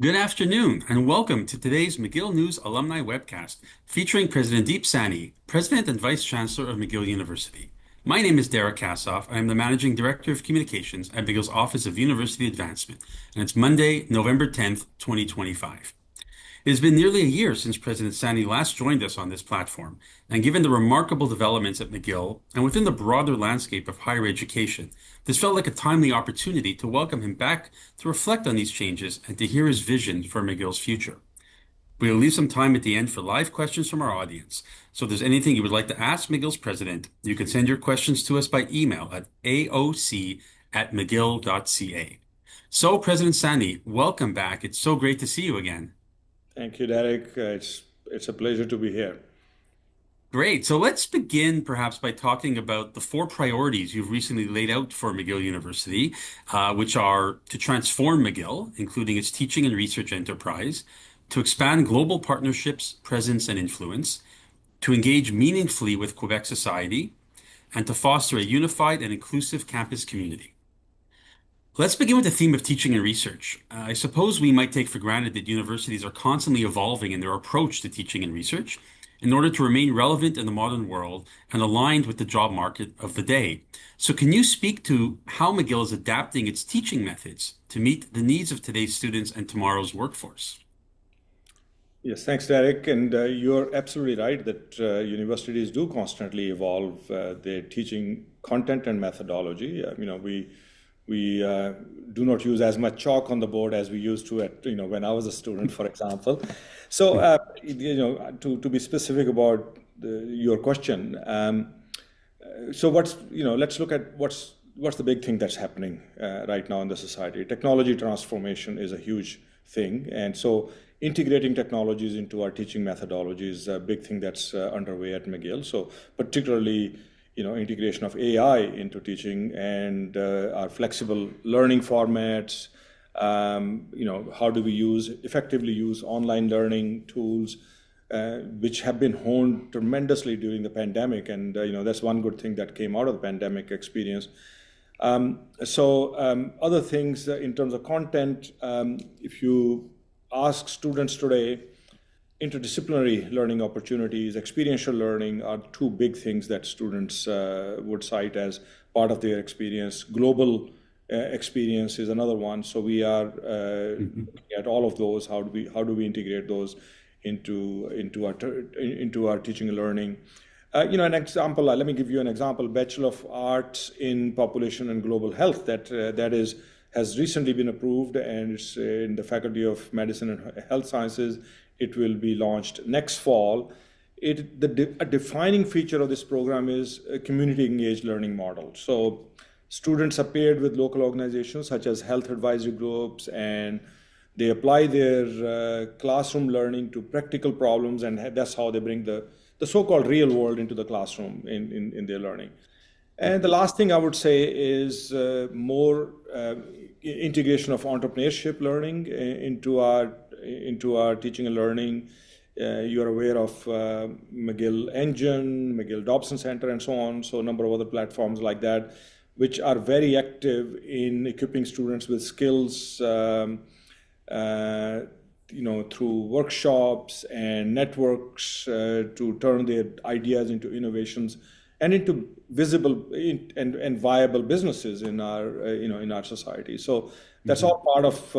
Good afternoon, and welcome to today's McGill News Alumni webcast featuring President Deep Saini, President and Vice-Chancellor of McGill University. My name is Derek Cassoff. I am the Managing Director of Communications at McGill's Office of University Advancement, and it's Monday, November 10th, 2025. It has been nearly a year since President Sani last joined us on this platform, and given the remarkable developments at McGill and within the broader landscape of higher education, this felt like a timely opportunity to welcome him back to reflect on these changes and to hear his vision for McGill's future. We will leave some time at the end for live questions from our audience. So if there's anything you would like to ask McGill's president, you can send your questions to us by email at aoc@mcgill.ca. So, President Sani, welcome back. It's so great to see you again. Thank you, Derek. It's a pleasure to be here. Great. So let's begin perhaps by talking about the four priorities you've recently laid out for McGill University, which are to transform McGill, including its teaching and research enterprise, to expand global partnerships, presence, and influence, to engage meaningfully with Quebec society, and to foster a unified and inclusive campus community. Let's begin with the theme of teaching and research. I suppose we might take for granted that universities are constantly evolving in their approach to teaching and research in order to remain relevant in the modern world and aligned with the job market of the day. So, can you speak to how McGill is adapting its teaching methods to meet the needs of today's students and tomorrow's workforce? Yes, thanks, Derek. And you're absolutely right that universities do constantly evolve their teaching content and methodology. We do not use as much chalk on the board as we used to when I was a student, for example. So to be specific about your question, so let's look at what's the big thing that's happening right now in the society. Technology transformation is a huge thing, and so integrating technologies into our teaching methodology is a big thing that's underway at McGill. So particularly integration of AI into teaching and our flexible learning formats. How do we effectively use online learning tools, which have been honed tremendously during the pandemic, and that's one good thing that came out of the pandemic experience. Other things in terms of content, if you ask students today, interdisciplinary learning opportunities, experiential learning are two big things that students would cite as part of their experience. Global experience is another one. So we are looking at all of those. How do we integrate those into our teaching and learning? An example. Let me give you an example. Bachelor of Arts in Population and Global Health has recently been approved, and it's in the Faculty of Medicine and Health Sciences. It will be launched next fall. A defining feature of this program is a community-engaged learning model. So students are paired with local organizations such as health advisory groups, and they apply their classroom learning to practical problems, and that's how they bring the so-called real world into the classroom in their learning. And the last thing I would say is more integration of entrepreneurship learning into our teaching and learning. You're aware of McGill Engine, McGill Dobson Center, and so on. So a number of other platforms like that, which are very active in equipping students with skills, through workshops and networks to turn their ideas into innovations and into visible and viable businesses in our society. So that's all part of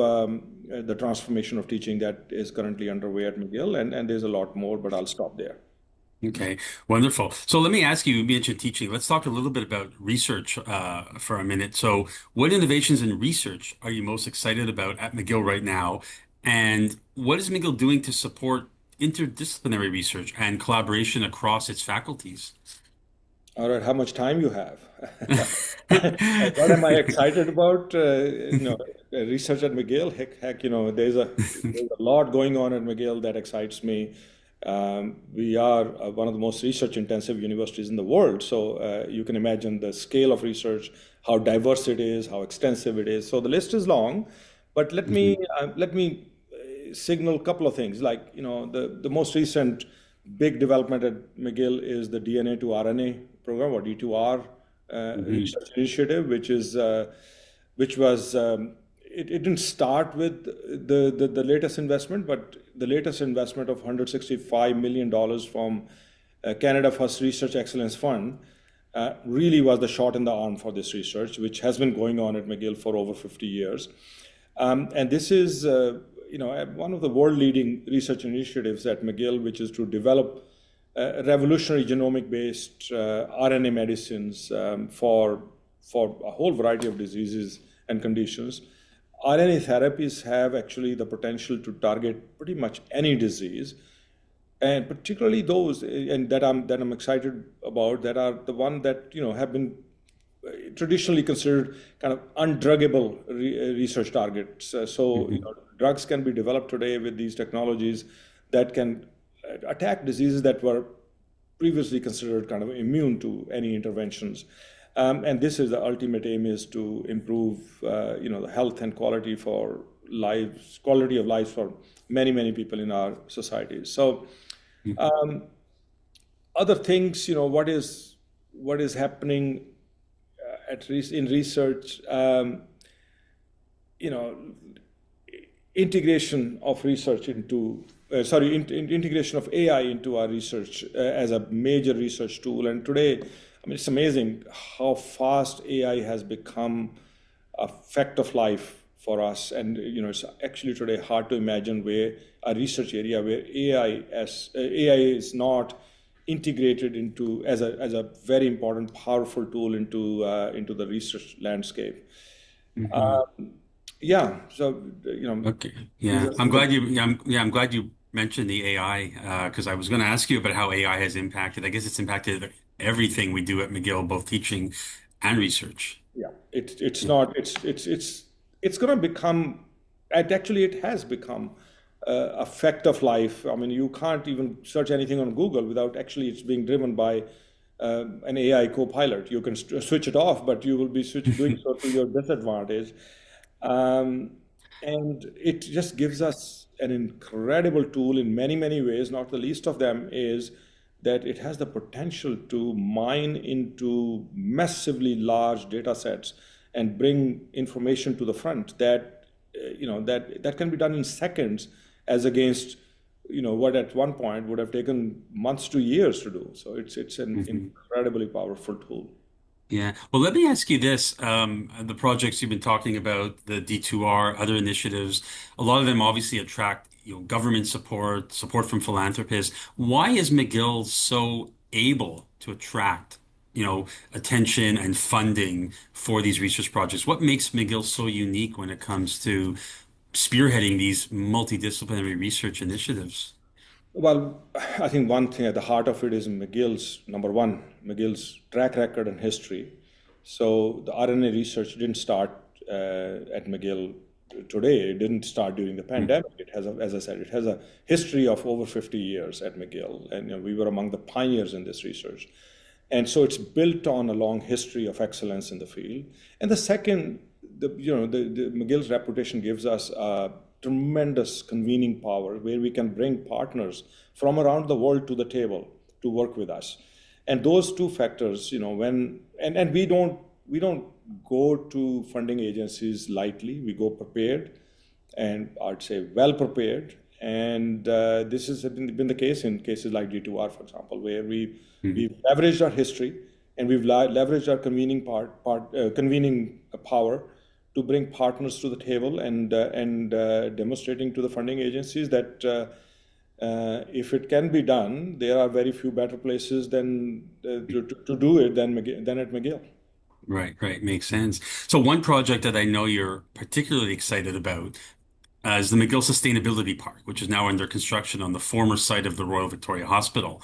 the transformation of teaching that is currently underway at McGill, and there's a lot more, but I'll stop there. Okay, wonderful. So let me ask you mentioned teaching. Let's talk a little bit about research for a minute. So what innovations in research are you most excited about at McGill right now? And what is McGill doing to support interdisciplinary research and collaboration across its faculties? All right, how much time you have? What am I excited about? Research at McGill. Heck, there's a lot going on at McGill that excites me. We are one of the most research-intensive universities in the world, so you can imagine the scale of research, how diverse it is, how extensive it is. So the list is long, but let me signal a couple of things. Like the most recent big development at McGill is the DNA to RNA program, or D2R research initiative, which was it didn't start with the latest investment, but the latest investment of $165 million from Canada First Research Excellence Fund really was the shot in the arm for this research, which has been going on at McGill for over 50 years. And this is one of the world-leading research initiatives at McGill, which is to develop revolutionary genomic-based RNA medicines for a whole variety of diseases and conditions. RNA therapies have actually the potential to target pretty much any disease, and particularly those, and that I'm excited about, that are the one that have been traditionally considered kind of undruggable research targets. So drugs can be developed today with these technologies that can attack diseases that were previously considered kind of immune to any interventions. And this is the ultimate aim, is to improve the health and quality of lives for many people in our societies. So other things, what is happening in research, integration of research into integration of AI into our research as a major research tool. And today, I mean, it's amazing how fast AI has become a fact of life for us. And it's actually today hard to imagine where a research area where AI is not integrated into as a very important, powerful tool into the research landscape. Yeah. So Okay. Yeah. I'm glad you mentioned the AI because I was going to ask you about how AI has impacted. I guess it's impacted everything we do at McGill, both teaching and research. Yeah. It's not. It's going to become. It has become a fact of life. I mean, you can't even search anything on Google without actually it's being driven by an AI co-pilot. You can switch it off, but you will be doing so to your disadvantage. And it just gives us an incredible tool in many ways. Not the least of them is that it has the potential to mine into massively large data sets and bring information to the front that that can be done in seconds, as against what at one point would have taken months to years to do. So it's an incredibly powerful tool. Yeah. Well, let me ask you this. The projects you've been talking about, the D2R, other initiatives, a lot of them obviously attract, government support from philanthropists. Why is McGill so able to attract, attention and funding for these research projects? What makes McGill so unique when it comes to spearheading these multidisciplinary research initiatives? Well, I think one thing at the heart of it is McGill's track record and history. So the RNA research didn't start at McGill today. It didn't start during the pandemic. It has, as I said, it has a history of over 50 years at McGill, and we were among the pioneers in this research. And so it's built on a long history of excellence in the field. And the second, the McGill's reputation gives us tremendous convening power, where we can bring partners from around the world to the table to work with us. And those two factors, and we don't go to funding agencies lightly. We go prepared, and I'd say well prepared. And this has been the case in cases like D2R, for example, where we've leveraged our history and we've leveraged our convening power to bring partners to the table and demonstrating to the funding agencies that if it can be done, there are very few better places than to do it than at McGill. Right. Makes sense. So one project that I know you're particularly excited about is the McGill Sustainability Park, which is now under construction on the former site of the Royal Victoria Hospital.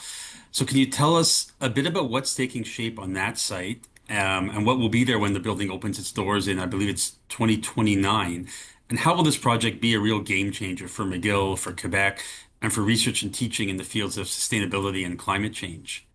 So can you tell us a bit about what's taking shape on that site? And what will be there when the building opens its doors in, I believe it's 2029. And how will this project be a real game changer for McGill, for Quebec, and for research and teaching in the fields of sustainability and climate change?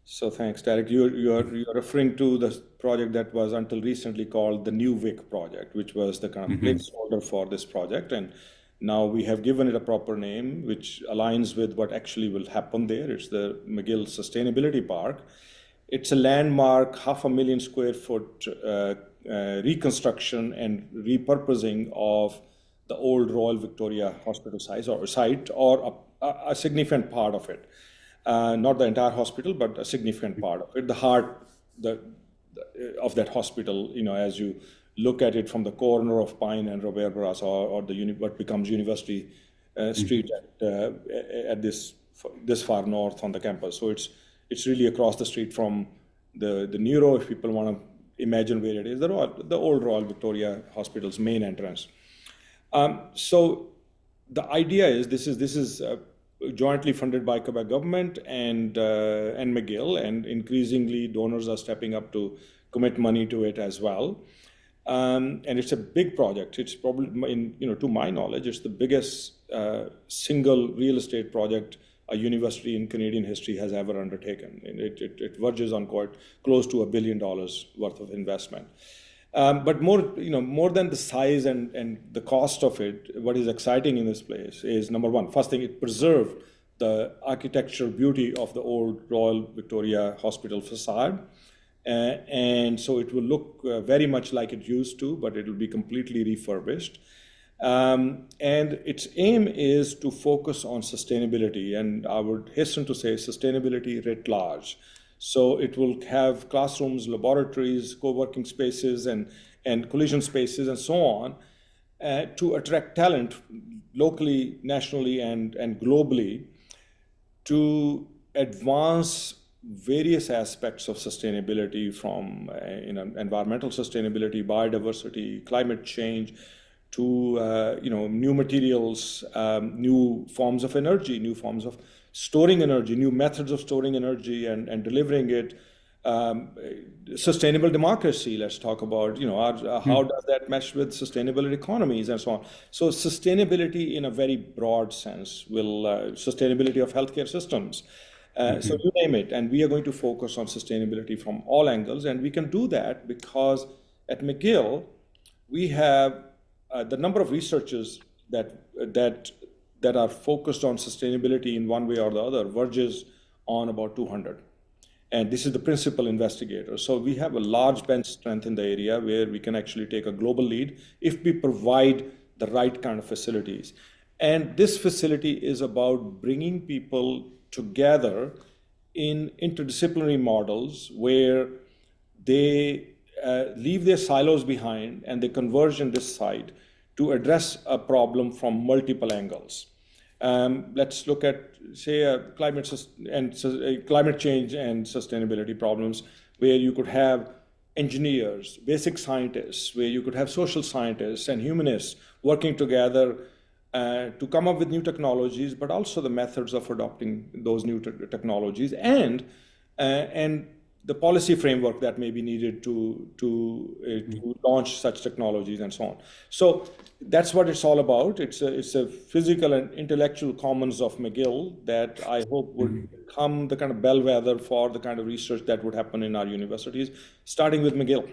So thanks, Derek. You're referring to the project that was until recently called the New Vic project, which was the kind of placeholder for this project. And now we have given it a proper name, which aligns with what actually will happen there. It's the McGill Sustainability Park. It's a landmark 500,000 square foot reconstruction and repurposing of the old Royal Victoria Hospital site, or a significant part of it. Not the entire hospital, but a significant part of it. The heart of that hospital, as you look at it from the corner of Pine and Robert Bourassa, or what becomes University Street at this far north on the campus. So it's really across the street from the Neuro, if people want to imagine where it is, the old Royal Victoria Hospital's main entrance. So the idea is this is jointly funded by Quebec government and McGill, and increasingly donors are stepping up to commit money to it as well. And it's a big project. It's probably, to my knowledge, it's the biggest single real estate project a university in Canadian history has ever undertaken. And it verges on quite close to $1 billion worth of investment. But more than the size and the cost of it, what is exciting in this place is, number one, first thing, it preserved the architectural beauty of the old Royal Victoria Hospital facade. And so it will look very much like it used to, but it will be completely refurbished. And its aim is to focus on sustainability, and I would hasten to say sustainability writ large. So it will have classrooms, laboratories, co-working spaces, and collision spaces, and so on, to attract talent locally, nationally, and globally, to advance various aspects of sustainability, from environmental sustainability, biodiversity, climate change, to new materials, new forms of energy, new forms of storing energy, new methods of storing energy and delivering it. Sustainable democracy, let's talk about, how does that mesh with sustainable economies and so on. So sustainability in a very broad sense sustainability of healthcare systems. So you name it, and we are going to focus on sustainability from all angles, and we can do that because at McGill we have the number of researchers that are focused on sustainability in one way or the other verges on about 200. And this is the principal investigator. So we have a large bench strength in the area where we can actually take a global lead if we provide the right kind of facilities. And this facility is about bringing people together in interdisciplinary models where they leave their silos behind and they converge in this site to address a problem from multiple angles. Let's look at, say, climate change and sustainability problems, where you could have engineers, basic scientists, where you could have social scientists and humanists working together to come up with new technologies, but also the methods of adopting those new technologies, and the policy framework that may be needed to launch such technologies and so on. So that's what it's all about. It's a physical and intellectual commons of McGill that I hope would become the kind of bellwether for the kind of research that would happen in our universities, starting with McGill.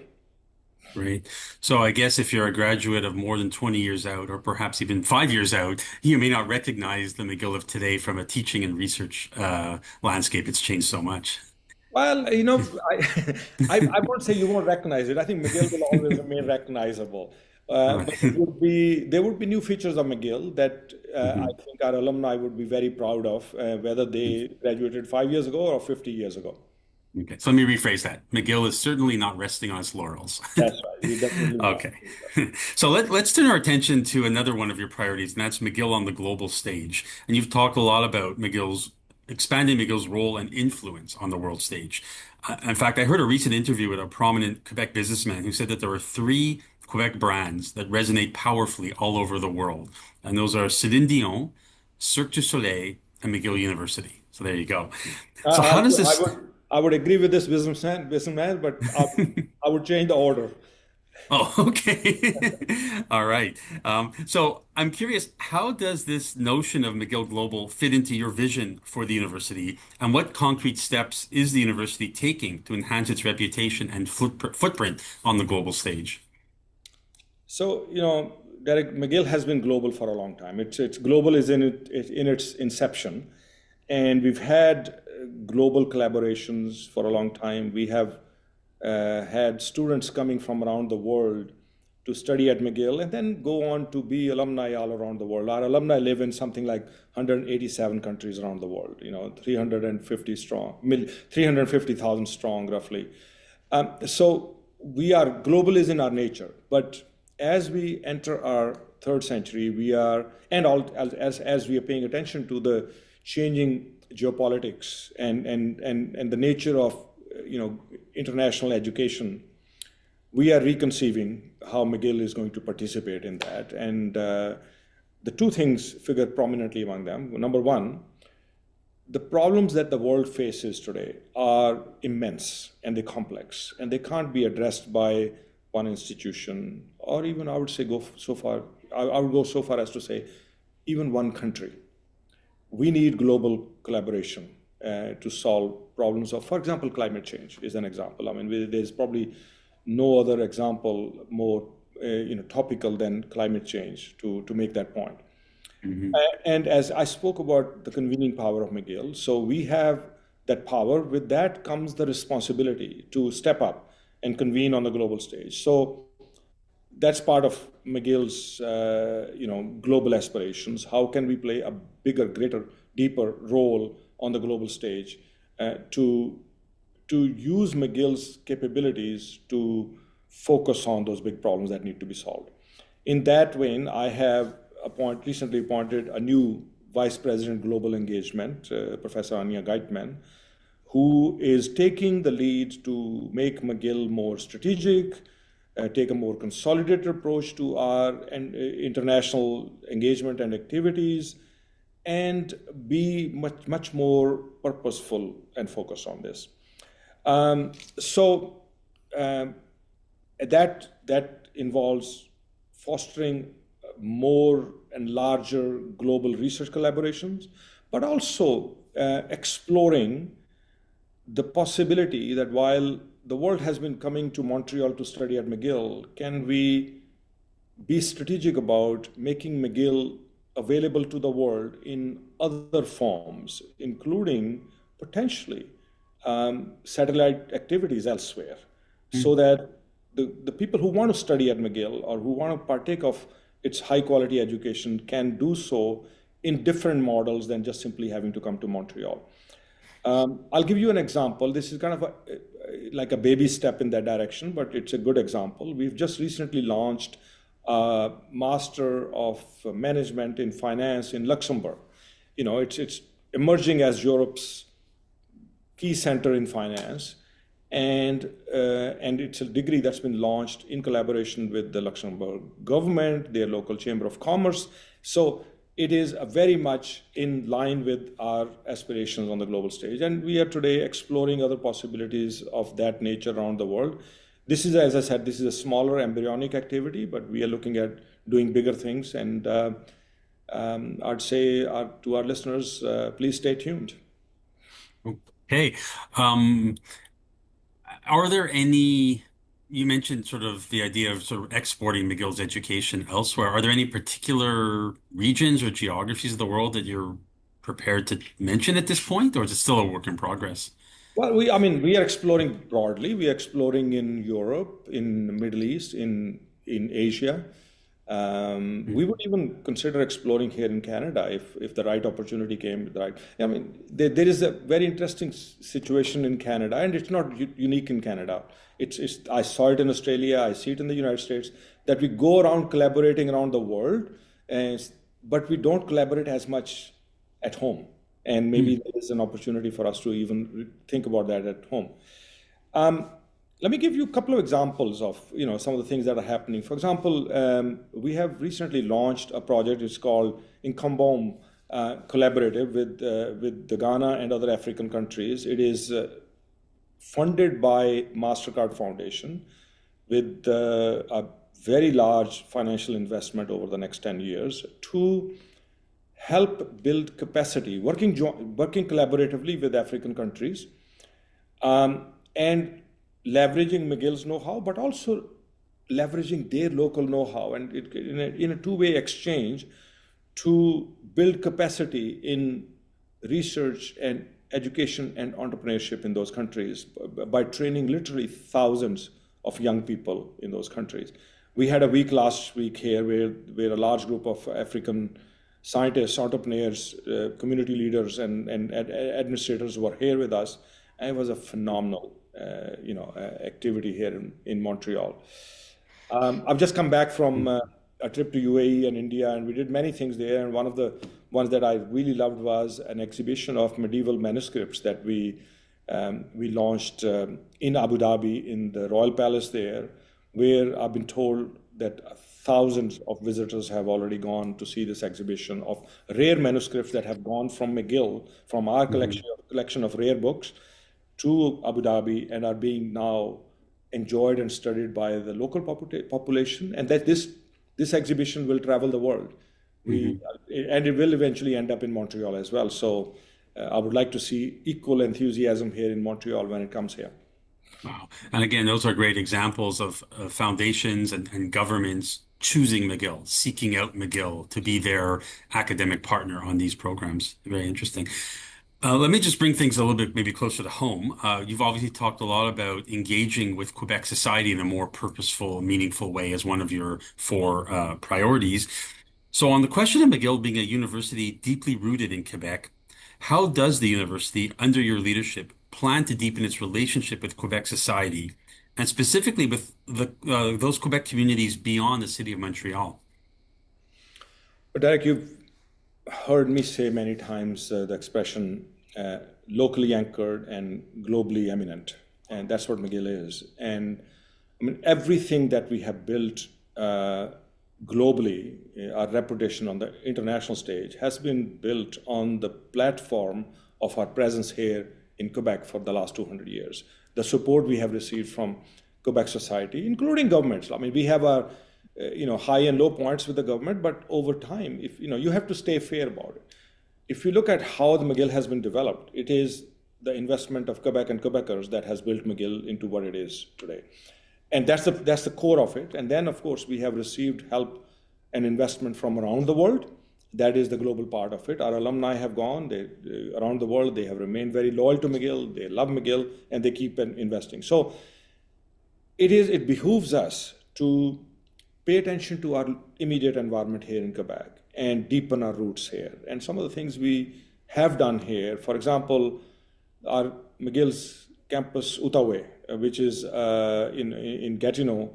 Great. So I guess if you're a graduate of more than 20 years out, or perhaps even 5 years out, you may not recognize the McGill of today from a teaching and research landscape. It's changed so much. Well, I won't say you won't recognize it. I think McGill will always remain recognizable. Right. But there would be new features of McGill that I think our alumni would be very proud of, whether they graduated 5 years ago or 50 years ago. Okay. So let me rephrase that. McGill is certainly not resting on its laurels. That's right. We definitely not. Okay. So let's turn our attention to another one of your priorities, and that's McGill on the global stage. And you've talked a lot about expanding McGill's role and influence on the world stage. In fact, I heard a recent interview with a prominent Quebec businessman who said that there are three Quebec brands that resonate powerfully all over the world. And those are Céline Dion, Cirque du Soleil, and McGill University. So there you go. So how does this... I would agree with this businessman, but I would change the order. Oh, okay. All right. So I'm curious, how does this notion of McGill Global fit into your vision for the university, and what concrete steps is the university taking to enhance its reputation and footprint on the global stage? So, Derek, McGill has been global for a long time. It's global is in its inception, and we've had global collaborations for a long time. We have had students coming from around the world to study at McGill and then go on to be alumni all around the world. Our alumni live in something like 187 countries around the world, 350 strong, 350,000 strong roughly. So global is in our nature, but as we enter our third century, as we are paying attention to the changing geopolitics and the nature of international education, we are reconceiving how McGill is going to participate in that. And the two things figure prominently among them. Number one, the problems that the world faces today are immense and they're complex, and they can't be addressed by one institution, or even I would go so far as to say even one country. We need global collaboration to solve problems of, for example, climate change is an example. I mean, there's probably no other example more topical than climate change to make that point. Mm-hmm. And as I spoke about the convening power of McGill, so we have that power. With that comes the responsibility to step up and convene on the global stage. So that's part of McGill's global aspirations. How can we play a bigger, greater, deeper role on the global stage to use McGill's capabilities to focus on those big problems that need to be solved? In that vein, I have recently appointed a new Vice President Global Engagement, Professor Anya Geitman, who is taking the lead to make McGill more strategic, take a more consolidated approach to our international engagement and activities, and be much more purposeful and focused on this. That involves fostering more and larger global research collaborations, but also exploring the possibility that while the world has been coming to Montreal to study at McGill, can we be strategic about making McGill available to the world in other forms, including potentially satellite activities elsewhere, so that the people who want to study at McGill or who want to partake of its high quality education can do so in different models than just simply having to come to Montreal. I'll give you an example. This is kind of like a baby step in that direction, but it's a good example. We've just recently launched a Master of Management in Finance in Luxembourg. It's emerging as Europe's key center in finance, and it's a degree that's been launched in collaboration with the Luxembourg government, their local chamber of commerce. So it is very much in line with our aspirations on the global stage, and we are today exploring other possibilities of that nature around the world. This is, as I said, this is a smaller embryonic activity, but we are looking at doing bigger things, and I'd say to our listeners, please stay tuned. Okay. Are there any, you mentioned sort of the idea of sort of exporting McGill's education elsewhere. Are there any particular regions or geographies of the world that you're prepared to mention at this point, or is it still a work in progress? Well, we are exploring broadly. We are exploring in Europe, in the Middle East, in Asia. We would even consider exploring here in Canada if the right opportunity came. There is a very interesting situation in Canada, and it's not unique in Canada. I saw it in Australia, I see it in the United States, that we go around collaborating around the world, but we don't collaborate as much at home. And maybe there is an opportunity for us to even think about that at home. Let me give you a couple of examples of some of the things that are happening. For example, we have recently launched a project. It's called Incombom Collaborative with the Ghana and other African countries. It is funded by MasterCard Foundation with a very large financial investment over the next 10 years to help build capacity, working collaboratively with African countries, and leveraging McGill's know-how, but also leveraging their local know-how, and in a two-way exchange to build capacity in research and education and entrepreneurship in those countries by training literally thousands of young people in those countries. We had a week last week here where a large group of African scientists, entrepreneurs, community leaders, and administrators were here with us. And it was a phenomenal, activity here in Montreal. I've just come back from a trip to UAE and India, and we did many things there. And one of the ones that I really loved was an exhibition of medieval manuscripts that we launched in Abu Dhabi in the Royal Palace there, where I've been told that thousands of visitors have already gone to see this exhibition of rare manuscripts that have gone from McGill, from our collection of rare books, to Abu Dhabi, and are being now enjoyed and studied by the local population, and that this exhibition will travel the world. And it will eventually end up in Montreal as well. So I would like to see equal enthusiasm here in Montreal when it comes here. Wow. And again, those are great examples of foundations and governments choosing McGill, seeking out McGill to be their academic partner on these programs. Very interesting. Let me just bring things a little bit maybe closer to home. You've obviously talked a lot about engaging with Quebec society in a more purposeful, meaningful way as one of your four priorities. So on the question of McGill being a university deeply rooted in Quebec, how does the university, under your leadership, plan to deepen its relationship with Quebec society, and specifically with those Quebec communities beyond the city of Montreal? But Derek, you've heard me say many times the expression locally anchored and globally eminent, and that's what McGill is. And I mean, everything that we have built globally, our reputation on the international stage has been built on the platform of our presence here in Quebec for the last 200 years. The support we have received from Quebec society, including governments. I mean, we have our high and low points with the government, but over time, if you have to stay fair about it. If you look at how the McGill has been developed, it is the investment of Quebec and Quebecers that has built McGill into what it is today. And that's the core of it. And then, of course, we have received help and investment from around the world. That is the global part of it. Our alumni have gone around the world. They have remained very loyal to McGill. They love McGill, and they keep investing. So it behooves us to pay attention to our immediate environment here in Quebec and deepen our roots here. And some of the things we have done here, for example, our McGill's campus Outaouais, which is in Gatineau,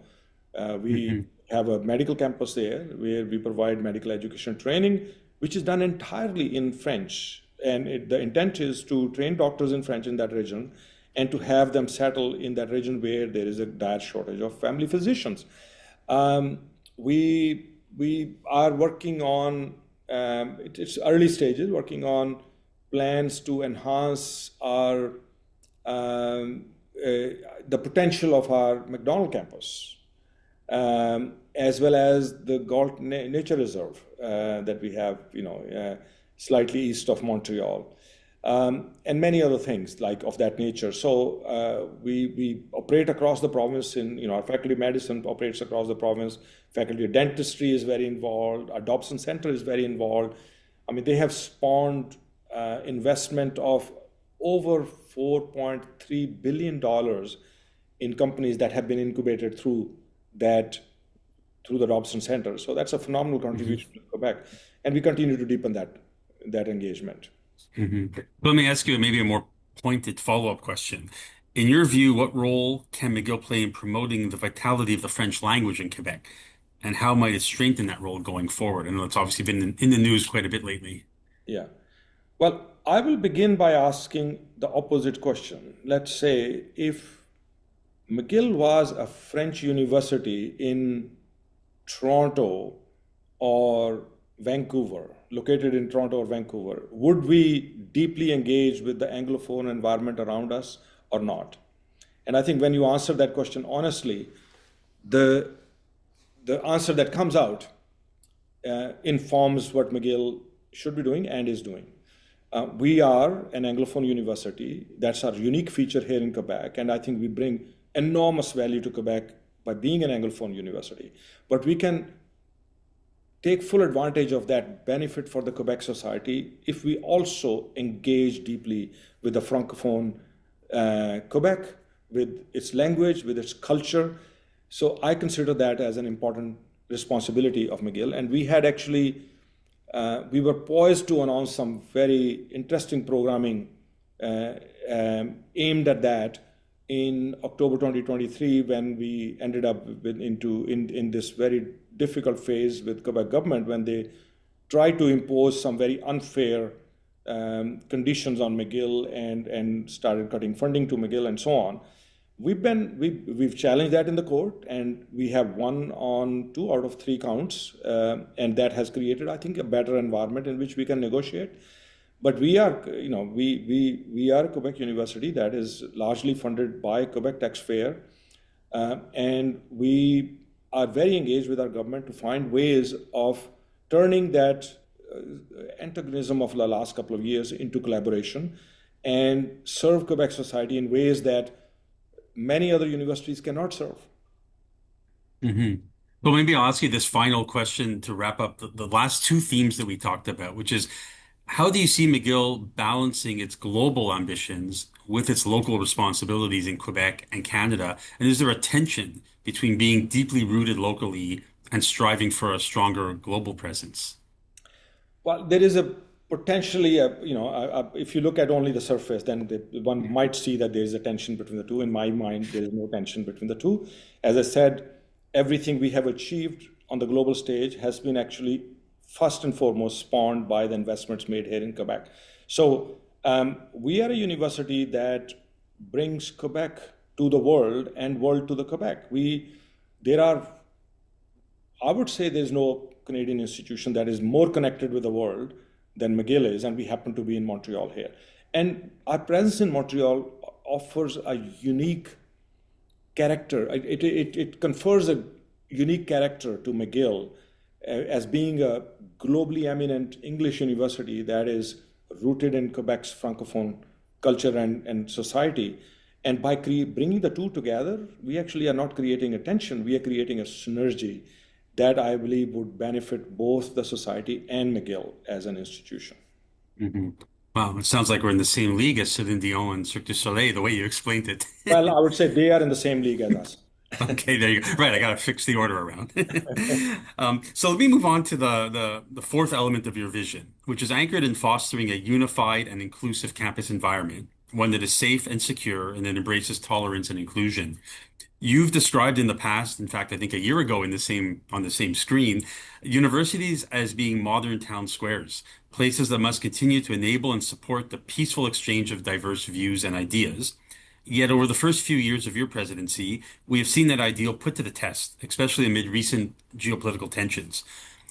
we have a medical campus there where we provide medical education training, which is done entirely in French. And the intent is to train doctors in French in that region and to have them settle in that region where there is a dire shortage of family physicians. We are working on, it's early stages, working on plans to enhance our the potential of our McDonald campus, as well as the Galt Nature Reserve that we have, slightly east of Montreal, and many other things like of that nature. So we operate across the province our faculty of medicine operates across the province. Faculty of dentistry is very involved. Our Dobson Center is very involved. I mean, they have spawned investment of over $4.3 billion in companies that have been incubated through the Dobson Center. So that's a phenomenal contribution to Quebec, and we continue to deepen that engagement. Let me ask you maybe a more pointed follow-up question. In your view, what role can McGill play in promoting the vitality of the French language in Quebec, and how might it strengthen that role going forward? I know it's obviously been in the news quite a bit lately. Yeah. Well, I will begin by asking the opposite question. Let's say if McGill was a French university in Toronto or Vancouver, located in Toronto or Vancouver, would we deeply engage with the Anglophone environment around us or not? And I think when you answer that question honestly, the answer that comes out informs what McGill should be doing and is doing. We are an Anglophone university. That's our unique feature here in Quebec, and I think we bring enormous value to Quebec by being an Anglophone university. But we can take full advantage of that benefit for the Quebec society if we also engage deeply with the Francophone Quebec, with its language, with its culture. So I consider that as an important responsibility of McGill. And we had actually, we were poised to announce some very interesting programming aimed at that in October 2023, when we ended up in this very difficult phase with Quebec government, when they tried to impose some very unfair conditions on McGill and started cutting funding to McGill and so on. We've challenged that in the court, and we have won on 2 out of 3 counts, and that has created, I think, a better environment in which we can negotiate. But we are, we are a Quebec university that is largely funded by Quebec taxpayer, and we are very engaged with our government to find ways of turning that antagonism of the last couple of years into collaboration and serve Quebec society in ways that many other universities cannot serve. Mm-hmm. Well, maybe I'll ask you this final question to wrap up the last 2 themes that we talked about, which is how do you see McGill balancing its global ambitions with its local responsibilities in Quebec and Canada? And is there a tension between being deeply rooted locally and striving for a stronger global presence? Well, there is a potentially, if you look at only the surface, then one might see that there is a tension between the two. In my mind, there is no tension between the two. As I said, everything we have achieved on the global stage has been actually first and foremost spawned by the investments made here in Quebec. So we are a university that brings Quebec to the world and world to the Quebec. I would say there's no Canadian institution that is more connected with the world than McGill is, and we happen to be in Montreal here. And our presence in Montreal offers a unique character. It confers a unique character to McGill as being a globally eminent English university that is rooted in Quebec's Francophone culture and society. And by bringing the two together, we actually are not creating a tension, we are creating a synergy that I believe would benefit both the society and McGill as an institution. Mm-hmm. Wow, it sounds like we're in the same league as Céline Dion and Cirque du Soleil, the way you explained it. Well, I would say they are in the same league as us. Okay, there you go. Right, I got to fix the order around. So let me move on to the 4th element of your vision, which is anchored in fostering a unified and inclusive campus environment, one that is safe and secure and that embraces tolerance and inclusion. You've described in the past, in fact, I think a year ago on the same screen, universities as being modern town squares, places that must continue to enable and support the peaceful exchange of diverse views and ideas. Yet over the first few years of your presidency, we have seen that ideal put to the test, especially amid recent geopolitical tensions.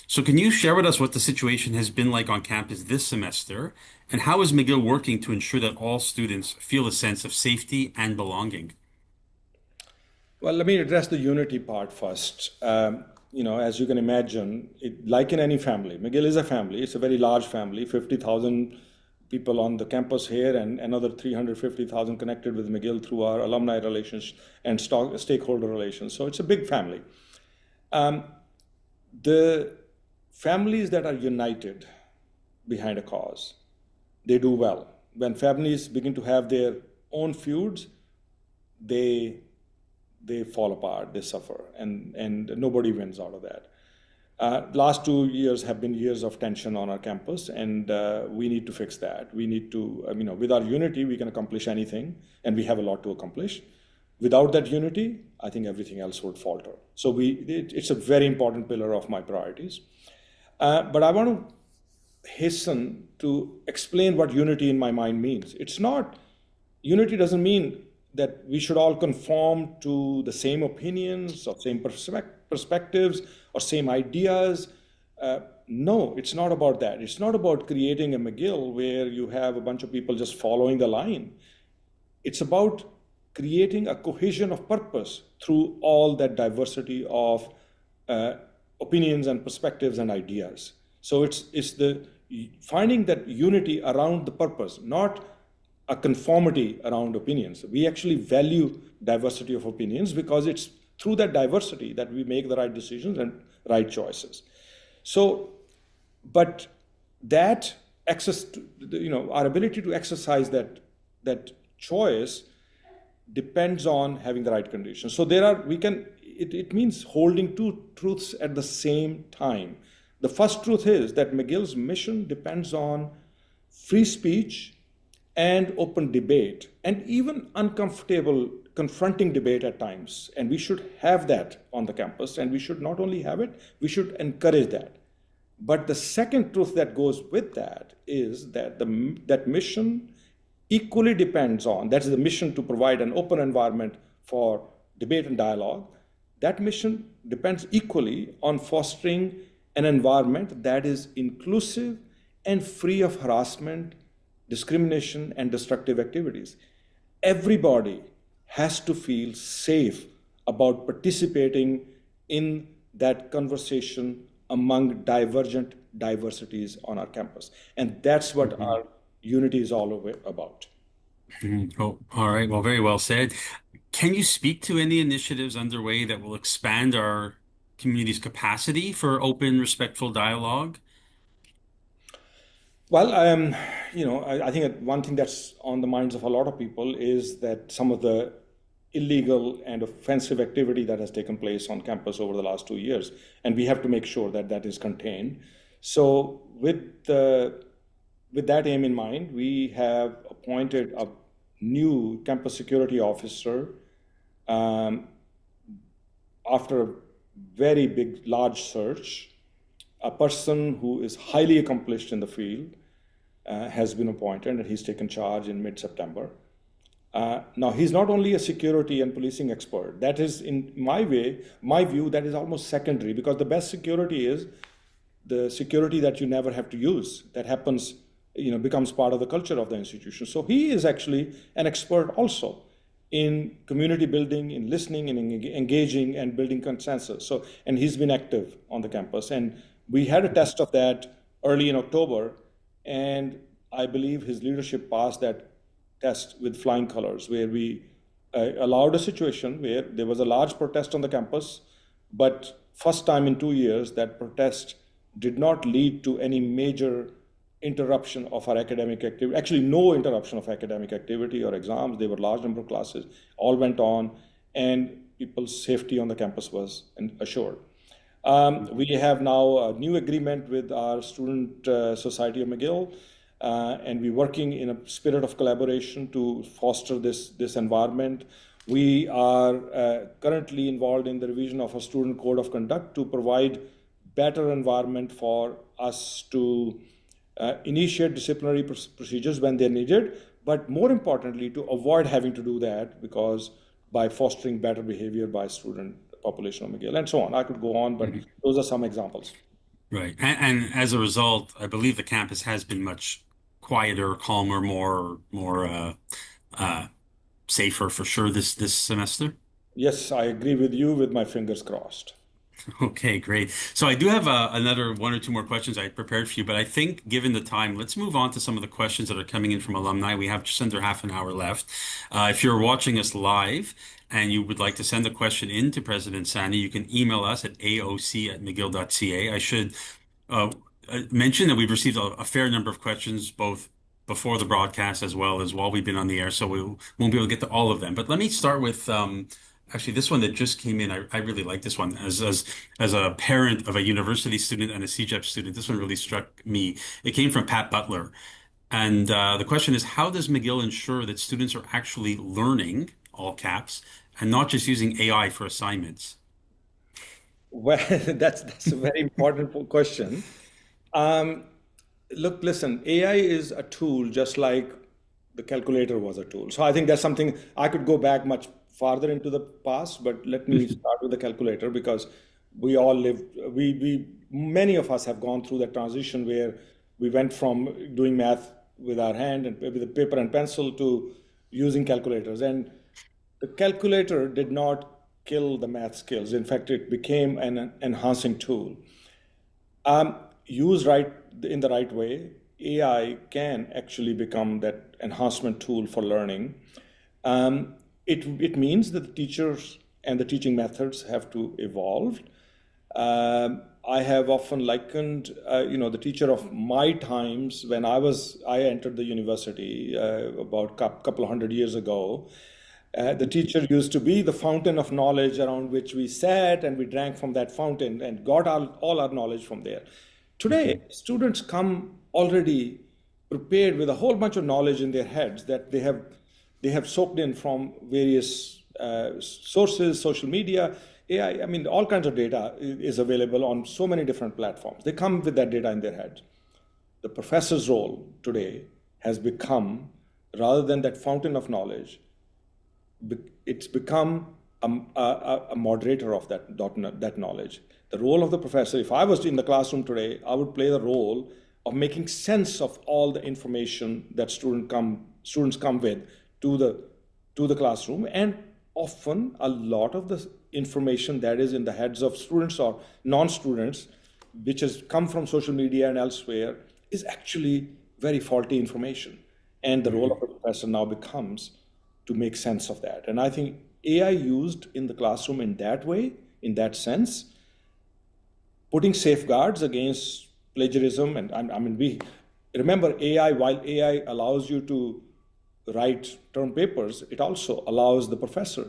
So can you share with us what the situation has been like on campus this semester, and how is McGill working to ensure that all students feel a sense of safety and belonging? Well, let me address the unity part first. As you can imagine, like in any family, McGill is a family. It's a very large family, 50,000 people on the campus here and another 350,000 connected with McGill through our alumni relations and stakeholder relations. So it's a big family. The families that are united behind a cause, they do well. When families begin to have their own feuds, they fall apart, they suffer, and nobody wins out of that. Last 2 years have been years of tension on our campus, and we need to fix that. We need to, with our unity, we can accomplish anything, and we have a lot to accomplish. Without that unity, I think everything else would falter. So it's a very important pillar of my priorities. But I want to hasten to explain what unity in my mind means. Unity doesn't mean that we should all conform to the same opinions or same perspectives or same ideas. No, it's not about that. It's not about creating a McGill where you have a bunch of people just following the line. It's about creating a cohesion of purpose through all that diversity of opinions and perspectives and ideas. So it's the finding that unity around the purpose, not a conformity around opinions. We actually value diversity of opinions because it's through that diversity that we make the right decisions and right choices. So, but that access to, our ability to exercise that choice depends on having the right conditions. So it means holding two truths at the same time. The first truth is that McGill's mission depends on free speech and open debate, and even uncomfortable, confronting debate at times. And we should have that on the campus, and we should not only have it, we should encourage that. But the second truth that goes with that is that that mission equally depends on, that's the mission to provide an open environment for debate and dialogue. That mission depends equally on fostering an environment that is inclusive and free of harassment, discrimination, and destructive activities. Everybody has to feel safe about participating in that conversation among divergent diversities on our campus. And that's what our unity is all about. Oh, all right. Well, very well said. Can you speak to any initiatives underway that will expand our community's capacity for open, respectful dialogue? Well, I think that one thing that's on the minds of a lot of people is that some of the illegal and offensive activity that has taken place on campus over the last 2 years, and we have to make sure that that is contained. So, with that aim in mind, we have appointed a new campus security officer after a very big, large search. A person who is highly accomplished in the field has been appointed, and he's taken charge in mid-September. Now, he's not only a security and policing expert. That is, in my view, that is almost secondary, because the best security is the security that you never have to use. That happens, becomes part of the culture of the institution. So he is actually an expert also in community building, in listening, and engaging and building consensus. So, and he's been active on the campus. And we had a test of that early in October, and I believe his leadership passed that test with flying colors, where we allowed a situation where there was a large protest on the campus, but first time in 2 years that protest did not lead to any major interruption of our academic activity. Actually, no interruption of academic activity or exams. There were large number of classes, all went on, and people's safety on the campus was assured. We have now a new agreement with our student society of McGill, and we're working in a spirit of collaboration to foster this environment. We are currently involved in the revision of a student code of conduct to provide better environment for us to initiate disciplinary procedures when they're needed, but more importantly, to avoid having to do that, because by fostering better behavior by student population of McGill and so on. I could go on, but those are some examples. Right. And as a result, I believe the campus has been much quieter, calmer, more safer for sure this semester. Yes, I agree with you, with my fingers crossed. Okay, great. So I do have another one or two more questions I prepared for you, but I think given the time, let's move on to some of the questions that are coming in from alumni. We have just under half an hour left. If you're watching us live and you would like to send a question in to President Saini, you can email us at aoc@mcgill.ca. I should mention that we've received a fair number of questions, both before the broadcast as well as while we've been on the air, so we won't be able to get to all of them. But let me start with actually, this one that just came in, I really like this one. As a parent of a university student and a CJEP student, this one really struck me. It came from Pat Butler. And the question is, how does McGill ensure that students are actually learning, all caps, and not just using AI for assignments? Well, that's a very important question. Look, listen, AI is a tool just like the calculator was a tool. So I think that's something I could go back much farther into the past, but let me start with the calculator, because we all lived, many of us have gone through that transition where we went from doing math with our hand and with a paper and pencil to using calculators. And the calculator did not kill the math skills. In fact, it became an enhancing tool. Used right in the right way, AI can actually become that enhancement tool for learning. It means that the teachers and the teaching methods have to evolve. I have often likened, the teacher of my times when I entered the university about a couple of hundred years ago. The teacher used to be the fountain of knowledge around which we sat and we drank from that fountain and got all our knowledge from there. Today, students come already prepared with a whole bunch of knowledge in their heads that they have soaked in from various sources, social media, AI. I mean, all kinds of data is available on so many different platforms. They come with that data in their heads. The professor's role today has become, rather than that fountain of knowledge, it's become a moderator of that knowledge. The role of the professor, if I was in the classroom today, I would play the role of making sense of all the information that students come with to the classroom. And often a lot of the information that is in the heads of students or non-students, which has come from social media and elsewhere, is actually very faulty information. And the role of the professor now becomes to make sense of that. And I think AI used in the classroom in that way, in that sense, putting safeguards against plagiarism. And I mean, we remember AI, while AI allows you to write term papers, it also allows the professor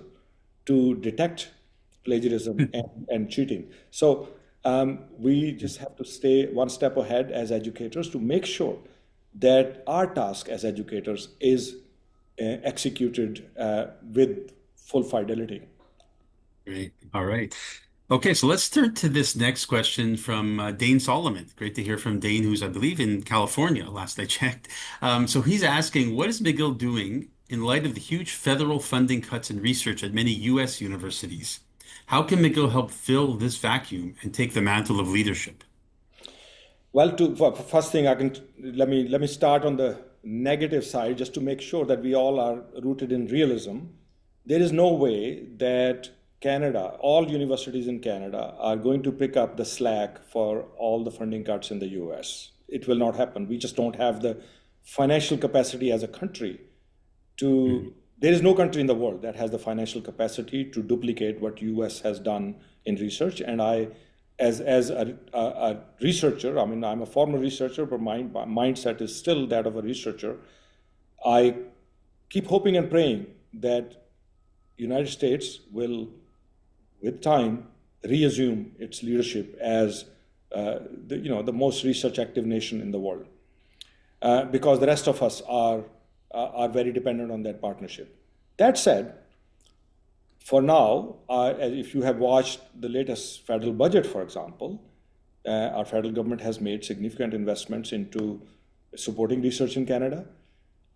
to detect plagiarism and cheating. So we just have to stay one step ahead as educators to make sure that our task as educators is executed with full fidelity. Great. All right. Okay, so let's turn to this next question from Dane Solomon. Great to hear from Dane, who's, I believe, in California, last I checked. So he's asking, what is McGill doing in light of the huge federal funding cuts in research at many U.S. universities? How can McGill help fill this vacuum and take the mantle of leadership? Well, first thing let me start on the negative side, just to make sure that we all are rooted in realism. There is no way that Canada, all universities in Canada, are going to pick up the slack for all the funding cuts in the US. It will not happen. We just don't have the financial capacity as a country to. There is no country in the world that has the financial capacity to duplicate what US has done in research. And I, as a researcher, I mean, I'm a former researcher, but my mindset is still that of a researcher. I keep hoping and praying that United States will, with time, reassume its leadership as the most research active nation in the world, because the rest of us are very dependent on that partnership. That said, for now, if you have watched the latest federal budget, for example, our federal government has made significant investments into supporting research in Canada,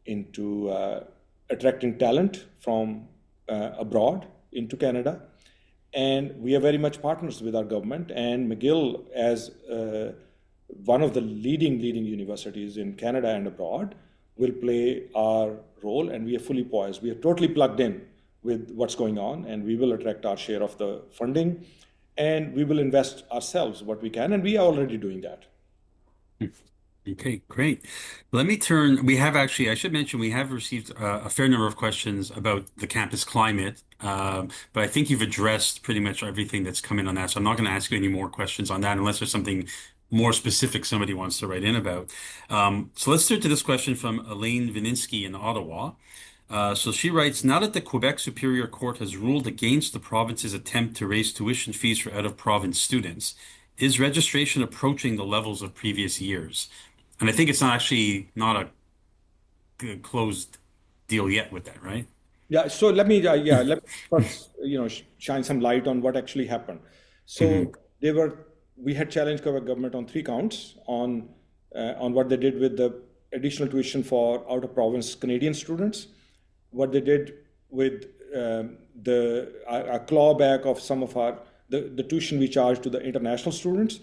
into attracting talent from abroad into Canada. And we are very much partners with our government, and McGill, as one of the leading universities in Canada and abroad, will play our role, and we are fully poised. We are totally plugged in with what's going on, and we will attract our share of the funding, and we will invest ourselves what we can, and we are already doing that. Okay, great. Let me turn. We have actually, I should mention, we have received a fair number of questions about the campus climate, but I think you've addressed pretty much everything that's come in on that. So I'm not going to ask you any more questions on that unless there's something more specific somebody wants to write in about. So let's turn to this question from Elaine Vininsky in Ottawa. So she writes, now that the Quebec Superior Court has ruled against the province's attempt to raise tuition fees for out-of-province students, is registration approaching the levels of previous years? And I think it's not a closed deal yet with that, right? Yeah. So let me first shine some light on what actually happened. So we had challenged Quebec government on 3 counts on what they did with the additional tuition for out-of-province Canadian students, what they did with a clawback of some of the tuition we charged to the international students,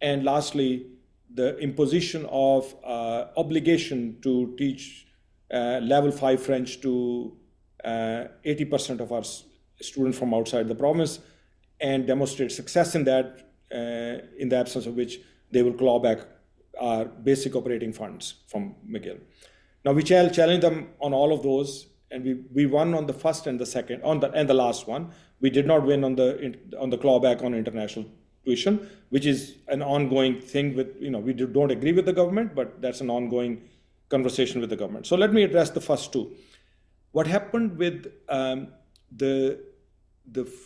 and lastly, the imposition of obligation to teach level 5 French to 80% of our students from outside the province, and demonstrate success in that, in the absence of which they will claw back our basic operating funds from McGill. Now we challenged them on all of those, and we won on the first and the second, and the last one. We did not win on the clawback on international tuition, which is an ongoing thing with, we don't agree with the government, but that's an ongoing conversation with the government. So let me address the first two. What happened with the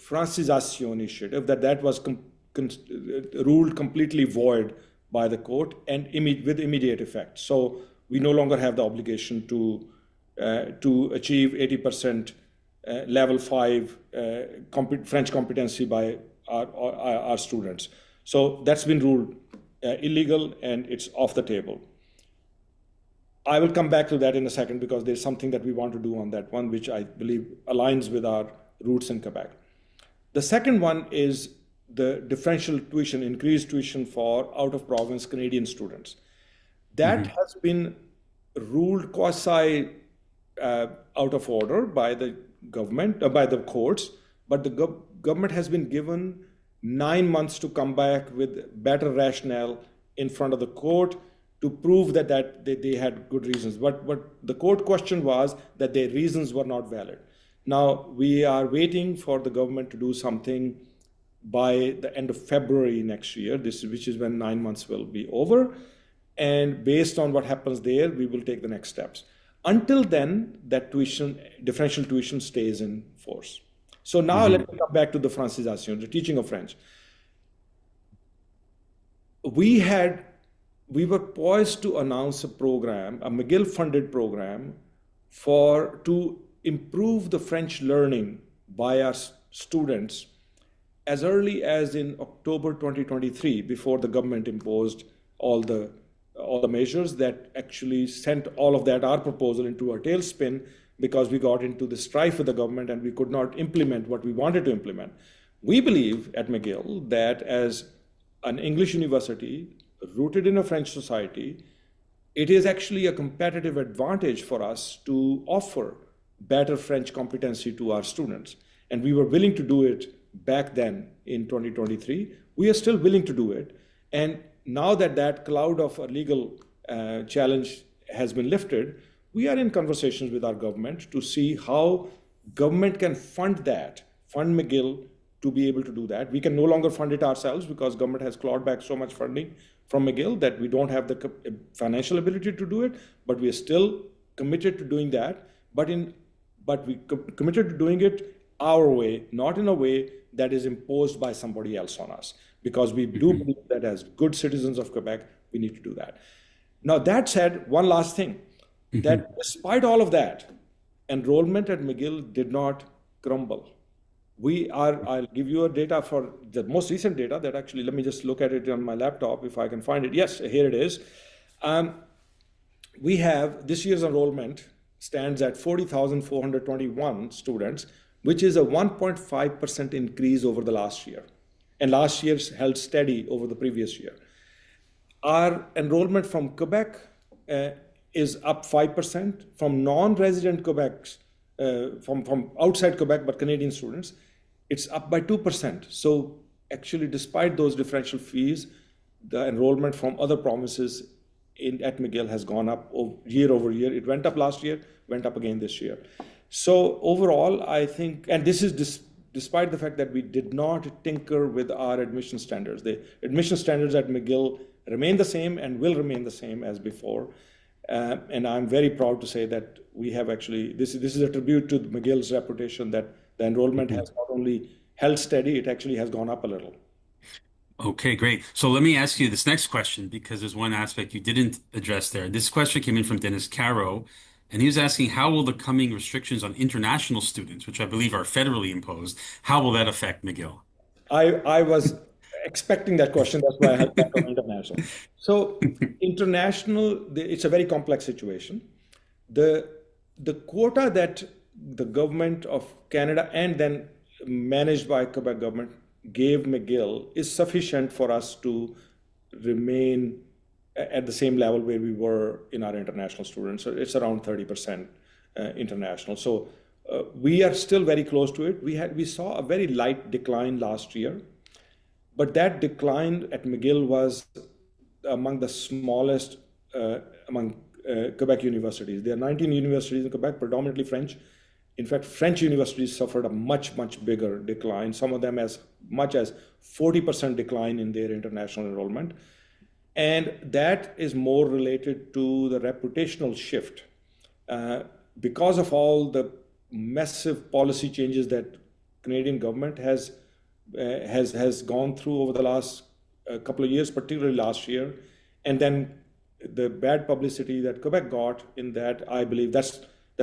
francisation initiative, that was ruled completely void by the court and with immediate effect. So we no longer have the obligation to achieve 80% level 5 French competency by our students. So that's been ruled illegal and it's off the table. I will come back to that in a second because there's something that we want to do on that one, which I believe aligns with our roots in Quebec. The second one is the differential tuition, increased tuition for out-of-province Canadian students. That has been ruled quasi out of order by the government, by the courts, but the government has been given 9 months to come back with better rationale in front of the court to prove that they had good reasons. But what the court question was that their reasons were not valid. Now, we are waiting for the government to do something by the end of February next year, which is when 9 months will be over. And based on what happens there, we will take the next steps. Until then, that differential tuition stays in force. So now let me come back to the francisation, the teaching of French. We were poised to announce a program, a McGill-funded program, to improve the French learning by our students as early as in October 2023, before the government imposed all the measures that actually sent all of that, our proposal, into a tailspin because we got into the strife with the government and we could not implement what we wanted to implement. We believe at McGill that as an English university rooted in a French society, it is actually a competitive advantage for us to offer better French competency to our students. And we were willing to do it back then in 2023. We are still willing to do it. And now that that cloud of a legal challenge has been lifted, we are in conversations with our government to see how government can fund McGill to be able to do that. We can no longer fund it ourselves because government has clawed back so much funding from McGill that we don't have the financial ability to do it, but we are still committed to doing that. But we committed to doing it our way, not in a way that is imposed by somebody else on us, because we do believe that as good citizens of Quebec, we need to do that. Now, that said, one last thing, that despite all of that, enrollment at McGill did not crumble. I'll give you a data for the most recent data that actually, let me just look at it on my laptop if I can find it. Yes, here it is. We have this year's enrollment stands at 40,421 students, which is a 1.5% increase over the last year. And last year's held steady over the previous year. Our enrollment from Quebec is up 5%. From non-resident Quebecs, from outside Quebec, but Canadian students, it's up by 2%. So actually, despite those differential fees, the enrollment from other provinces at McGill has gone up year over year. It went up last year, went up again this year. So overall, I think, and this is despite the fact that we did not tinker with our admission standards. The admission standards at McGill remain the same and will remain the same as before. And I'm very proud to say that we have actually, this is a tribute to McGill's reputation that the enrollment has not only held steady, it actually has gone up a little. Okay, great. So let me ask you this next question because there's one aspect you didn't address there. This question came in from Dennis Caro, and he was asking, how will the coming restrictions on international students, which I believe are federally imposed, how will that affect McGill? I was expecting that question. That's why I had that on international. So international, it's a very complex situation. The quota that the government of Canada and then managed by Quebec government gave McGill is sufficient for us to remain at the same level where we were in our international students. So it's around 30% international. So we are still very close to it. We saw a very light decline last year, but that decline at McGill was among the smallest among Quebec universities. There are 19 universities in Quebec, predominantly French, In fact, French universities suffered a much, much bigger decline, some of them as much as 40% decline in their international enrollment. And that is more related to the reputational shift. Because of all the massive policy changes that Canadian government has gone through over the last couple of years, particularly last year, and then the bad publicity that Quebec got in that, I believe that's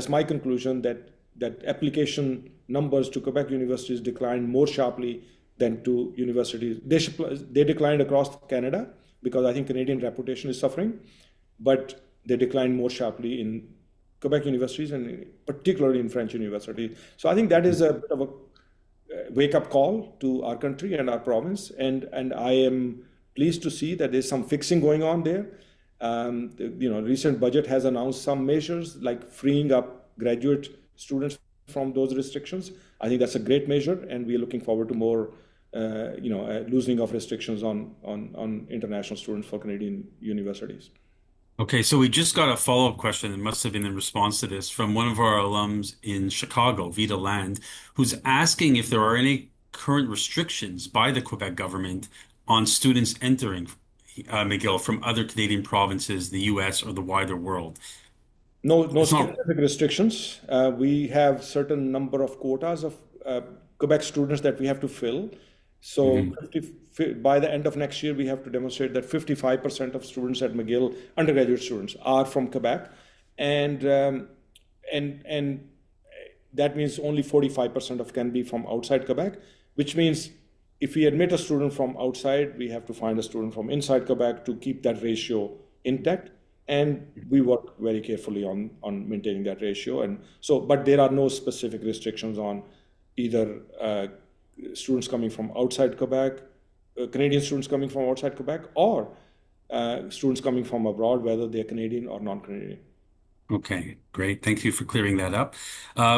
my conclusion that application numbers to Quebec universities declined more sharply than to universities. They declined across Canada because I think Canadian reputation is suffering, but they declined more sharply in Quebec universities and particularly in French universities. So I think that is a bit of a wake-up call to our country and our province, and I am pleased to see that there's some fixing going on there. Recent budget has announced some measures like freeing up graduate students from those restrictions. I think that's a great measure, and we are looking forward to more, loosening of restrictions on international students for Canadian universities. Okay, so we just got a follow-up question. It must have been in response to this from one of our alums in Chicago, Vita Land, who's asking if there are any current restrictions by the Quebec government on students entering McGill from other Canadian provinces, the US, or the wider world. No It's not. specific restrictions. We have certain number of quotas of Quebec students that we have to fill. So Mhm. by the end of next year, we have to demonstrate that 55% of students at McGill, undergraduate students, are from Quebec, and and that means only 45% of can be from outside Quebec, which means if we admit a student from outside, we have to find a student from inside Quebec to keep that ratio intact. And we work very carefully on maintaining that ratio. And so, but there are no specific restrictions on either students coming from outside Quebec, Canadian students coming from outside Quebec, or students coming from abroad, whether they're Canadian or non-Canadian. Okay, great. Thank you for clearing that up.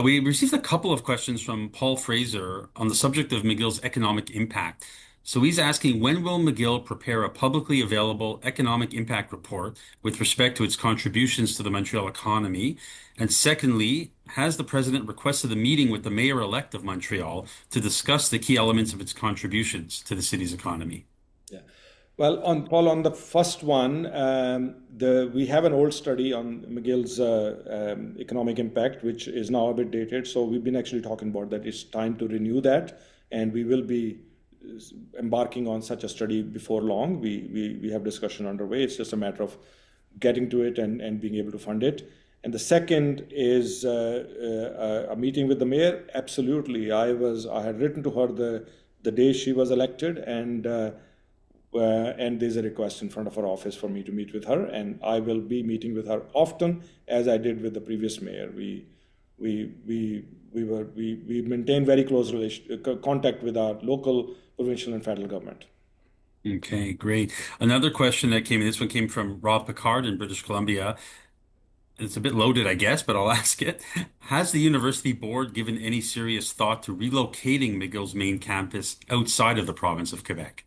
We received a couple of questions from Paul Fraser on the subject of McGill's economic impact. So he's asking, when will McGill prepare a publicly available economic impact report with respect to its contributions to the Montreal economy? And secondly, has the president requested a meeting with the mayor-elect of Montreal to discuss the key elements of its contributions to the city's economy? Yeah. Well, on Paul, on the first one, we have an old study on McGill's economic impact, which is now a bit dated. So we've been actually talking about that. It's time to renew that, and we will be embarking on such a study before long. We have discussion underway. It's just a matter of getting to it and being able to fund it. And the second is a meeting with the mayor. Absolutely, I had written to her the day she was elected, and there's a request in front of her office for me to meet with her, and I will be meeting with her often, as I did with the previous mayor. We maintain very close contact with our local, provincial, and federal government. Okay, great. Another question that came in, this one came from Rob Picard in British Columbia. It's a bit loaded, I guess, but I'll ask it. Has the university board given any serious thought to relocating McGill's main campus outside of the province of Quebec?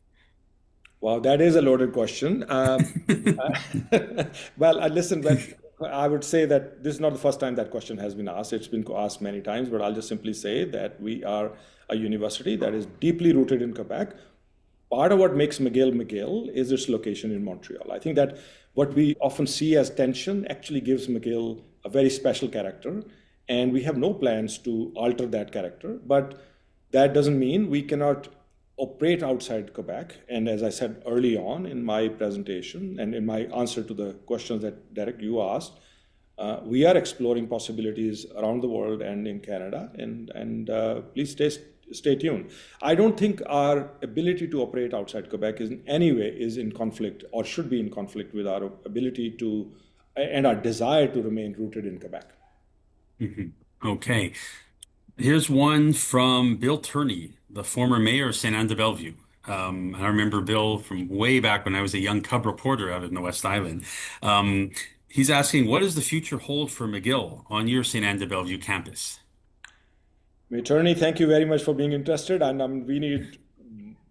Wow, that is a loaded question. Well, listen, but I would say that this is not the first time that question has been asked. It's been asked many times, but I'll just simply say that we are a university that is deeply rooted in Quebec. Part of what makes McGill is its location in Montreal. I think that what we often see as tension actually gives McGill a very special character, and we have no plans to alter that character. But that doesn't mean we cannot operate outside Quebec. And as I said early on in my presentation and in my answer to the questions that Derek, you asked, we are exploring possibilities around the world and in Canada. And please stay tuned. I don't think our ability to operate outside Quebec is in any way is in conflict or should be in conflict with our ability to and our desire to remain rooted in Quebec. Mhm. Okay. Here's one from Bill Turney, the former mayor of St. Anne de Bellevue. I remember Bill from way back when I was a young cub reporter out in the West Island. He's asking, what does the future hold for McGill on your St. Anne de Bellevue campus? Attorney, thank you very much for being interested, and we need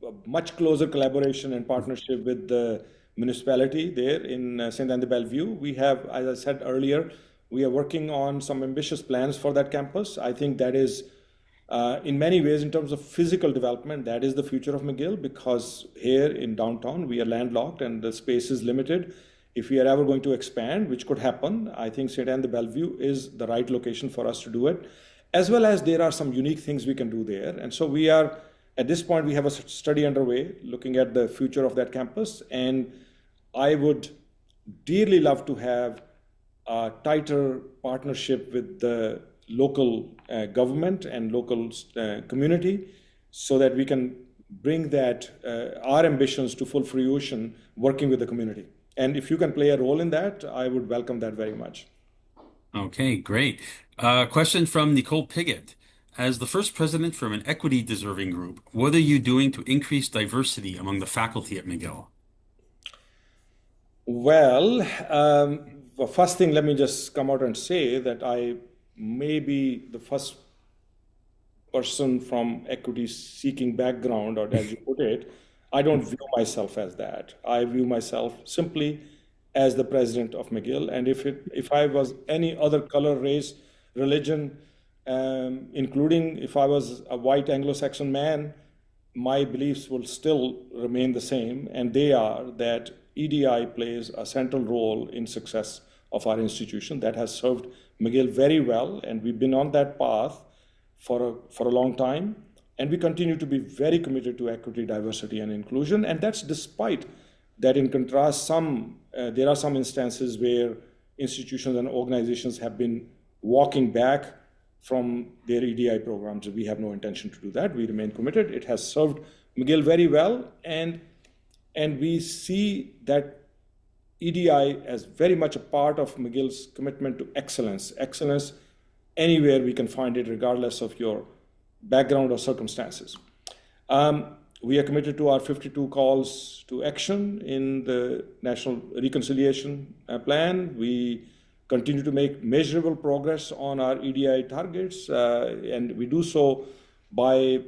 a much closer collaboration and partnership with the municipality there in St. Anne de Bellevue. We have, as I said earlier, We are working on some ambitious plans for that campus. I think that is, in many ways, in terms of physical development, that is the future of McGill, because here in downtown, we are landlocked and the space is limited. If we are ever going to expand, which could happen, I think St. Anne de Bellevue is the right location for us to do it, as well as there are some unique things we can do there. And so we are, at this point, we have a study underway looking at the future of that campus. And I would dearly love to have a tighter partnership with the local government and local community so that we can bring that, our ambitions to full fruition working with the community. And if you can play a role in that, I would welcome that very much. Okay, great. Question from Nicole Piggott. As the first president from an equity deserving group, what are you doing to increase diversity among the faculty at McGill? Well, the first thing, let me just come out and say that I may be the first person from equity seeking background, or as you put it. I don't view myself as that. I view myself simply as the president of McGill. And if I was any other color, race, religion, including if I was a white Anglo-Saxon man, my beliefs will still remain the same. And they are that EDI plays a central role in success of our institution. That has served McGill very well. And we've been on that path for a long time. And we continue to be very committed to equity, diversity, and inclusion. And that's despite that, in contrast, there are some instances where institutions and organizations have been walking back from their EDI programs. We have no intention to do that. We remain committed. It has served McGill very well. And we see that EDI as very much a part of McGill's commitment to excellence. Excellence anywhere we can find it, regardless of your background or circumstances. We are committed to our 52 calls to action in the National Reconciliation Plan. We continue to make measurable progress on our EDI targets, and we do so by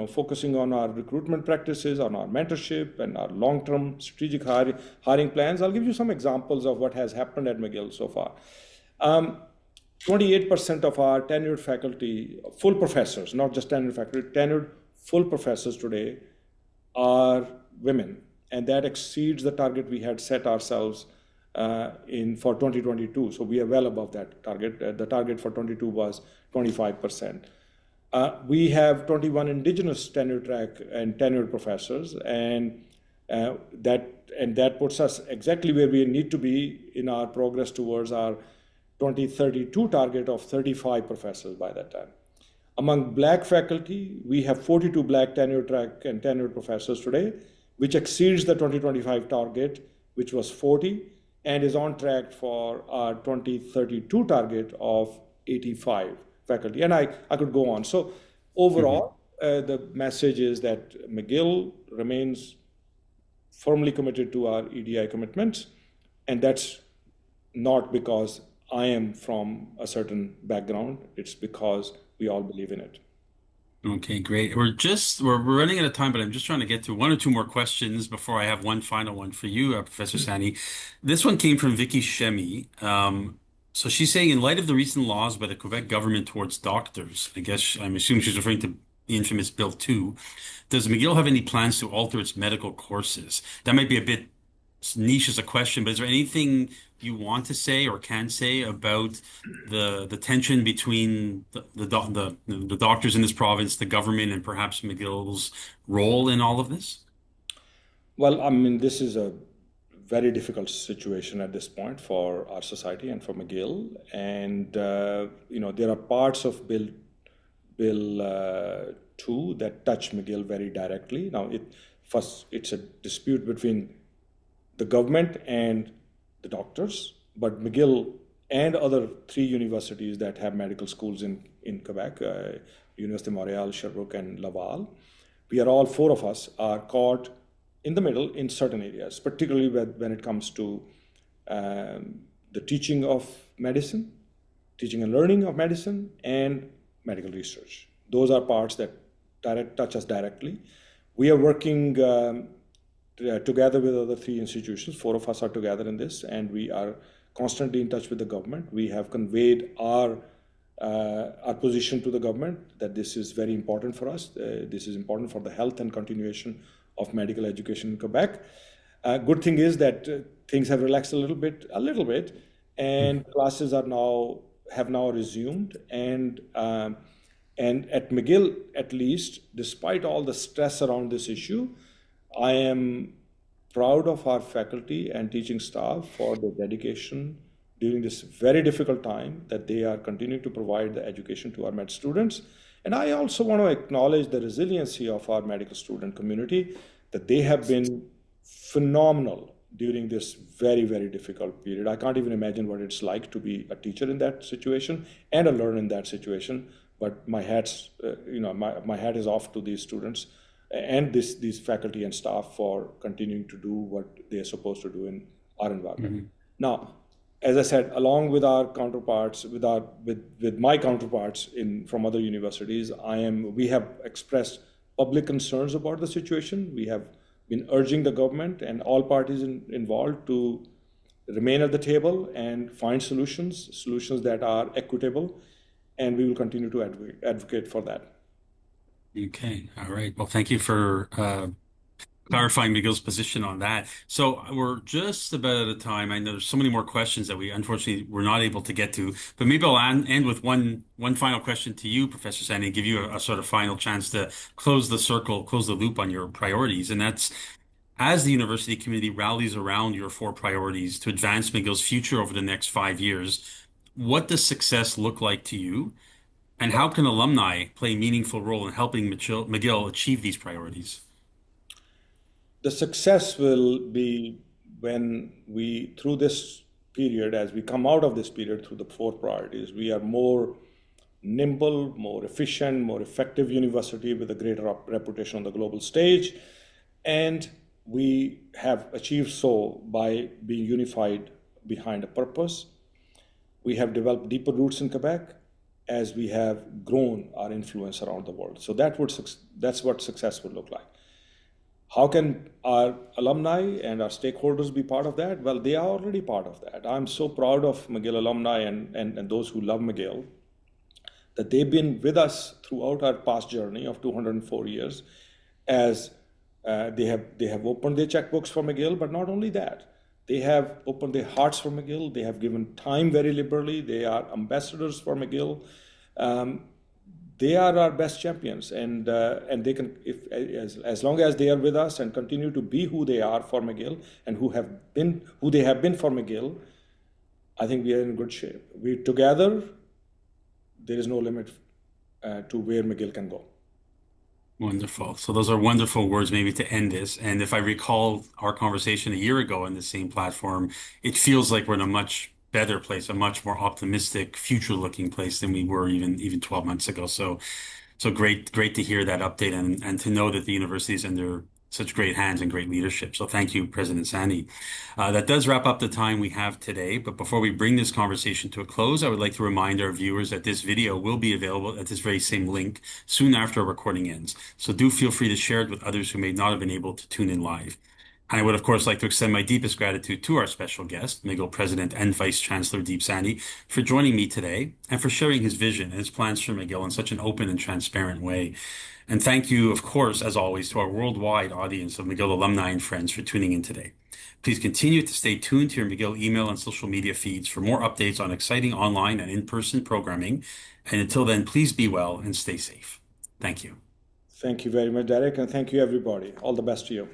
focusing on our recruitment practices, on our mentorship, and our long-term strategic hiring plans. I'll give you some examples of what has happened at McGill so far. 28% of our tenured faculty, full professors, not just tenured faculty, tenured full professors today are women. And that exceeds the target we had set ourselves for 2022. So we are well above that target. The target for 22 was 25%. We have 21 indigenous tenure track and tenured professors, and that puts us exactly where we need to be in our progress towards our 2032 target of 35 professors by that time. Among Black faculty, we have 42 Black tenure track and tenured professors today, which exceeds the 2025 target, which was 40, and is on track for our 2032 target of 85 faculty. And I could go on. So overall, the message is that McGill remains firmly committed to our EDI commitments, and that's not because I am from a certain background. It's because we all believe in it. Okay, great. We're running out of time, but I'm just trying to get to one or two more questions before I have one final one for you, Professor Saini. This one came from Vicky Shemi. So she's saying, in light of the recent laws by the Quebec government towards doctors, I'm assuming she's referring to the infamous Bill 2, does McGill have any plans to alter its medical courses? That might be a bit niche as a question, but is there anything you want to say or can say about the tension between the doctors in this province, the government, and perhaps McGill's role in all of this? Well, I mean, this is a very difficult situation at this point for our society and for McGill. And there are parts of Bill 2 that touch McGill very directly. Now, it's a dispute between the government and the doctors, but McGill and other 3 universities that have medical schools in Quebec, Université Montréal, Sherbrooke, and Laval, we are all 4 of us are caught in the middle in certain areas, particularly when it comes to the teaching of medicine, teaching and learning of medicine, and medical research. Those are parts that touch us directly. We are working together with other 3 institutions. 4 of us are together in this, and we are constantly in touch with the government. We have conveyed our position to the government that this is very important for us. This is important for the health and continuation of medical education in Quebec. Good thing is that things have relaxed a little bit, and classes have now resumed. And at McGill, at least, despite all the stress around this issue, I am proud of our faculty and teaching staff for their dedication during this very difficult time that they are continuing to provide the education to our med students. And I also want to acknowledge the resiliency of our medical student community, that they have been phenomenal during this very, very difficult period. I can't even imagine what it's like to be a teacher in that situation and a learner in that situation. But my my hat is off to these students and these faculty and staff for continuing to do what they are supposed to do in our environment. Mm-hmm. Now, as I said, along with our counterparts, with my counterparts from other universities, we have expressed public concerns about the situation. We have been urging the government and all parties involved to remain at the table and find solutions that are equitable, and we will continue to advocate for that. Okay, all right. Well, thank you for clarifying McGill's position on that. So we're just about out of time. I know there's so many more questions that we unfortunately were not able to get to, but maybe I'll end with one final question to you, Professor Saini, and give you a sort of final chance to close the circle, close the loop on your priorities. And that's, as the university community rallies around your four priorities to advance McGill's future over the next 5 years, what does success look like to you? And how can alumni play a meaningful role in helping McGill achieve these priorities? The success will be when we, through this period, as we come out of this period through the four priorities, we are more nimble, more efficient, more effective university with a greater reputation on the global stage. And we have achieved so by being unified behind a purpose. We have developed deeper roots in Quebec as we have grown our influence around the world. So that's what success would look like. How can our alumni and our stakeholders be part of that? Well, they are already part of that. I'm so proud of McGill alumni and those who love McGill, that they've been with us throughout our past journey of 204 years, as they have opened their checkbooks for McGill, but not only that. They have opened their hearts for McGill. They have given time very liberally. They are ambassadors for McGill. They are our best champions, and they can, as long as they are with us and continue to be who they are for McGill and who they have been for McGill, I think we are in good shape. We together, there is no limit to where McGill can go. Wonderful. So those are wonderful words maybe to end this. And if I recall our conversation a year ago on the same platform, it feels like we're in a much better place, a much more optimistic, future-looking place than we were even 12 months ago. So great to hear that update and to know that the university is under such great hands and great leadership. So thank you, President Saini. That does wrap up the time we have today. But before we bring this conversation to a close, I would like to remind our viewers that this video will be available at this very same link soon after our recording ends. So do feel free to share it with others who may not have been able to tune in live. And I would, of course, like to extend my deepest gratitude to our special guest, McGill President and Vice-Chancellor Deep Saini, for joining me today and for sharing his vision and his plans for McGill in such an open and transparent way. And thank you, of course, as always, to our worldwide audience of McGill alumni and friends for tuning in today. Please continue to stay tuned to your McGill email and social media feeds for more updates on exciting online and in-person programming. And until then, please be well and stay safe. Thank you. Thank you very much, Derek, and thank you, everybody. All the best to you.